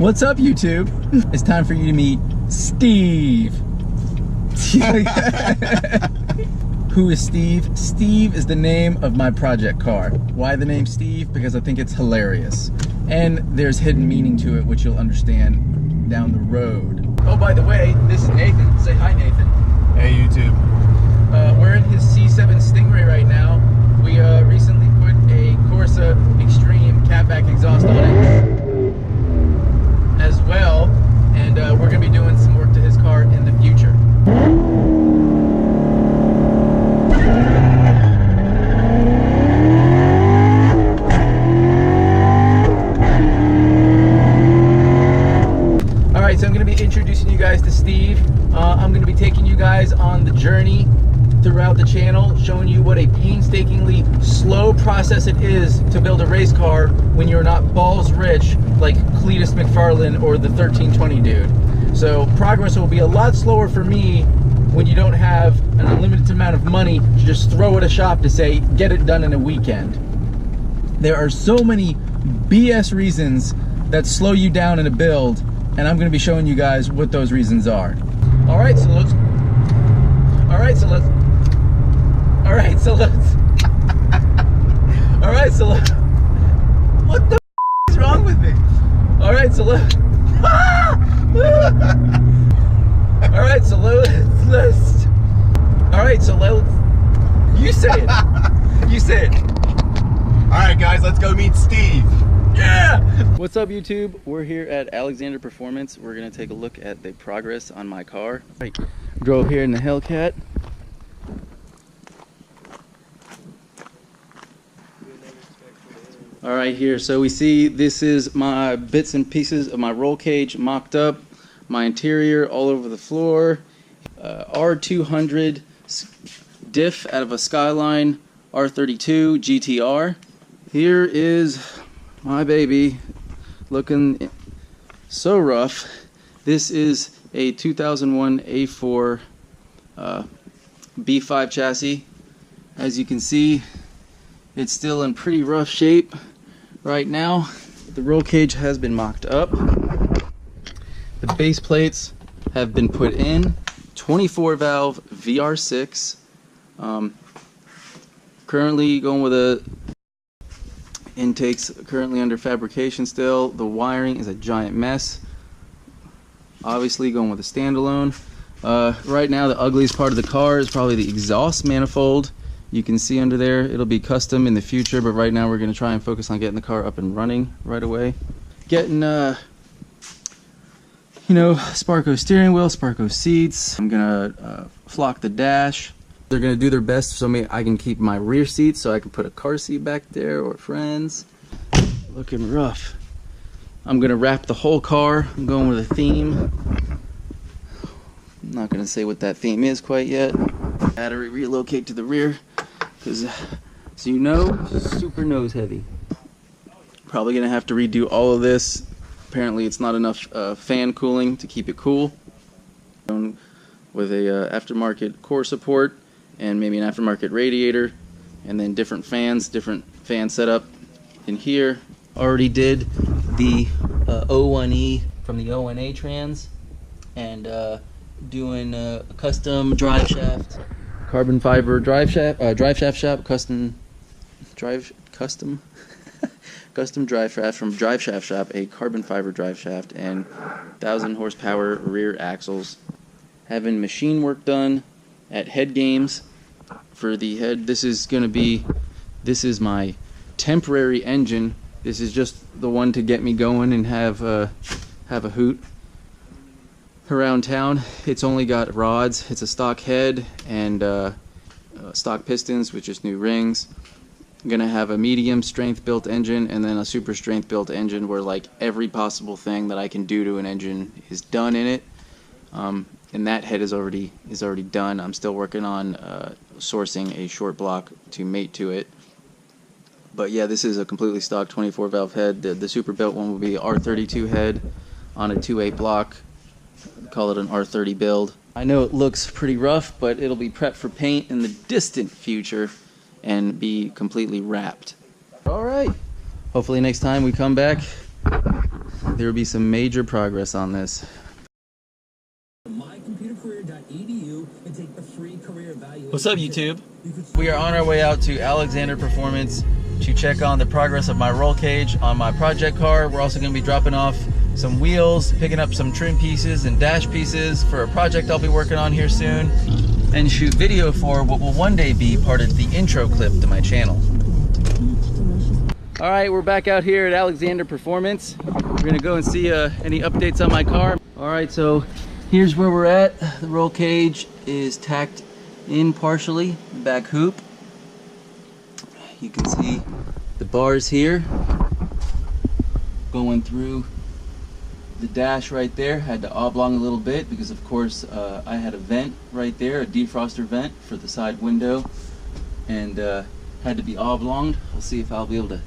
What's up, YouTube? It's time for you to meet Steve. Who is Steve? Steve is the name of my project car. Why the name Steve? Because I think it's hilarious. And there's hidden meaning to it, which you'll understand down the road. Oh, by the way, this is Nathan. Say hi, Nathan. Hey, YouTube. We're in his C7 Stingray right now. We recently put a Corsa Extreme catback exhaust on it as well. And we're going to be doing some work to his car in the future. Alright, so I'm going to be introducing you guys to Steve. I'm going to be taking you guys on the journey throughout the channel, showing you what a painstakingly slow process it is to build a race car when you're not balls rich like Cletus McFarlane or the 1320 dude. So progress will be a lot slower for me when you don't have an unlimited amount of money to just throw at a shop to say, get it done in a weekend. There are so many BS reasons that slow you down in a build, and I'm going to be showing you guys what those reasons are. All right, so let's what the is wrong with me? All right, so let's you say it. You say it. All right, guys, let's go meet Steve. Yeah! What's up, YouTube? We're here at Alexander Performance. We're gonna take a look at the progress on my car. Right. Drove here in the Hellcat. All right, here, so we see this is my bits and pieces of my roll cage mocked up, my interior all over the floor, R200 diff out of a Skyline R32 GTR. Here is my baby, looking so rough. This is a 2001 A4 B5 chassis. As you can see, it's still in pretty rough shape right now. The roll cage has been mocked up. The base plates have been put in. 24 valve VR6. Currently going with a intakes currently under fabrication still. The wiring is a giant mess. Obviously going with a standalone. Right now the ugliest part of the car is probably the exhaust manifold. You can see under there, it'll be custom in the future, but right now we're going to try and focus on getting the car up and running right away. Getting, you know, Sparco steering wheel, Sparco seats. I'm going to flock the dash. They're going to do their best so I can keep my rear seat so I can put a car seat back there or friends. Looking rough. I'm going to wrap the whole car. I'm going with a theme. I'm not going to say what that theme is quite yet. Battery relocate to the rear because, as you know, super nose heavy. Probably going to have to redo all of this. Apparently it's not enough fan cooling to keep it cool. With a aftermarket core support and maybe an aftermarket radiator, and then different fan setup in here. Already did the O1E from the ONA trans, and doing a custom drive shaft, carbon fiber drive shaft custom drive shaft from Drive Shaft Shop, a carbon fiber drive shaft and 1,000 horsepower rear axles. Having machine work done at Head Games for the head. This is my temporary engine. This is just the one to get me going and have a hoot around town. It's only got rods. It's a stock head and stock pistons with just new rings. I'm gonna have a medium strength built engine and then a super strength built engine where like every possible thing that I can do to an engine is done in it. And that head is already done. I'm still working on sourcing a short block to mate to it. But yeah, this is a completely stock 24 valve head. The super built one will be R32 head on a 2.8 block. Call it an R30 build. I know it looks pretty rough, but it'll be prepped for paint in the distant future and be completely wrapped. All right. Hopefully next time we come back, there will be some major progress on this. What's up, YouTube? We are on our way out to Alexander Performance to check on the progress of my roll cage on my project car. We're also going to be dropping off some wheels, picking up some trim pieces and dash pieces for a project I'll be working on here soon, and shoot video for what will one day be part of the intro clip to my channel. All right, we're back out here at Alexander Performance. We're gonna go and see any updates on my car. All right, so here's where we're at. The roll cage is tacked in partially, back hoop. You can see the bars here going through the dash right there. Had to oblong a little bit because of course I had a vent right there, a defroster vent for the side window, and had to be oblonged. We'll see if I'll be able to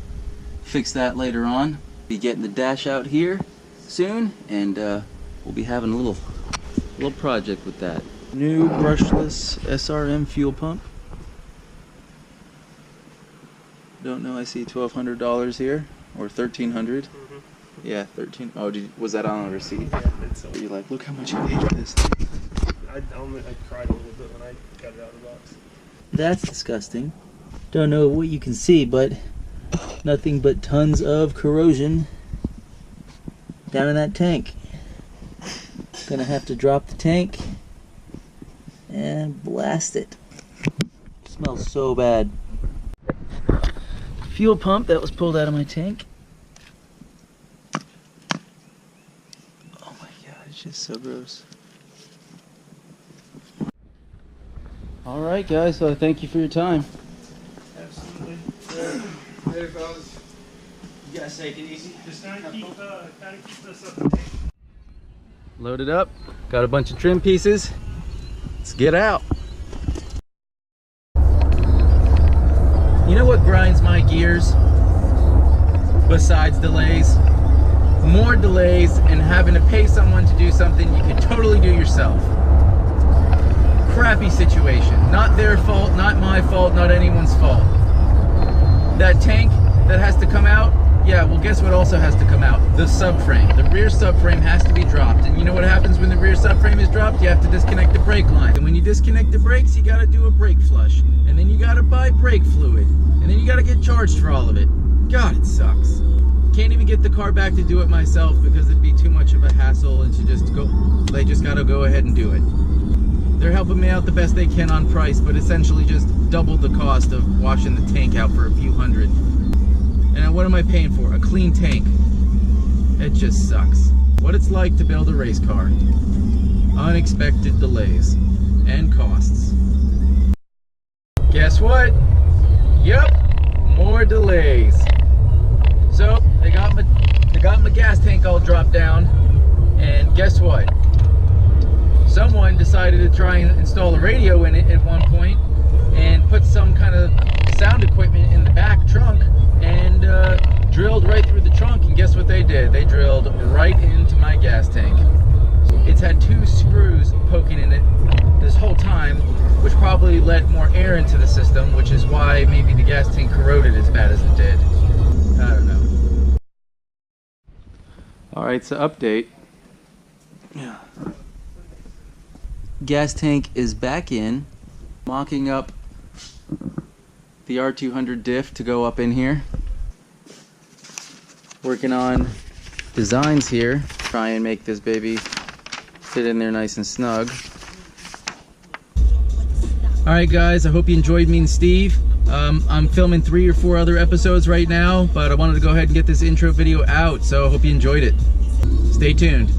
fix that later on. Be getting the dash out here soon, and we'll be having a little project with that. New brushless SRM fuel pump. Don't know, I see $1,200 here, or $1,300. Yeah, 13. Oh, was that on a receipt? Yeah, it's so. You're like, look how much you paid for this thing. I cried a little bit when I got it out of the box. That's disgusting. Don't know what you can see, but nothing but tons of corrosion down in that tank. Gonna have to drop the tank and blast it. Smells so bad. Fuel pump that was pulled out of my tank. It's just so gross. All right, guys, so thank you for your time. Absolutely. Hey, fellas. You guys take it easy. Just gotta keep this up the tank. Loaded up, got a bunch of trim pieces. Let's get out. You know what grinds my gears besides delays? More delays and having to pay someone to do something you could totally do yourself. Crappy situation. Not their fault, not my fault, not anyone's fault. That tank that has to come out, yeah, well guess what also has to come out? The subframe. The rear subframe has to be dropped. And you know what happens when the rear subframe is dropped? You have to disconnect the brake line. And when you disconnect the brakes, you gotta do a brake flush. And then you gotta buy brake fluid. And then you gotta get charged for all of it. God, it sucks. Can't even get the car back to do it myself because it'd be too much of a hassle, and they just gotta go ahead and do it. They're helping me out the best they can on price, but essentially just doubled the cost of washing the tank out for a few hundred. And what am I paying for? A clean tank. It just sucks. What it's like to build a race car. Unexpected delays and costs. Guess what? Yep, more delays. So they got my gas tank all dropped down, and guess what? Someone decided to try and install a radio in it at one point and put some kind of sound equipment in the back trunk and drilled right through the trunk, and guess what they did? They drilled right into my gas tank. It's had 2 screws poking in it this whole time, which probably let more air into the system, which is why maybe the gas tank corroded as bad as it did. I don't know. Alright, so update. Yeah. Gas tank is back in. Mocking up the R200 diff to go up in here. Working on designs here. Try and make this baby fit in there nice and snug. Alright guys, I hope you enjoyed me and Steve. I'm filming 3 or 4 other episodes right now, but I wanted to go ahead and get this intro video out, so I hope you enjoyed it. Stay tuned.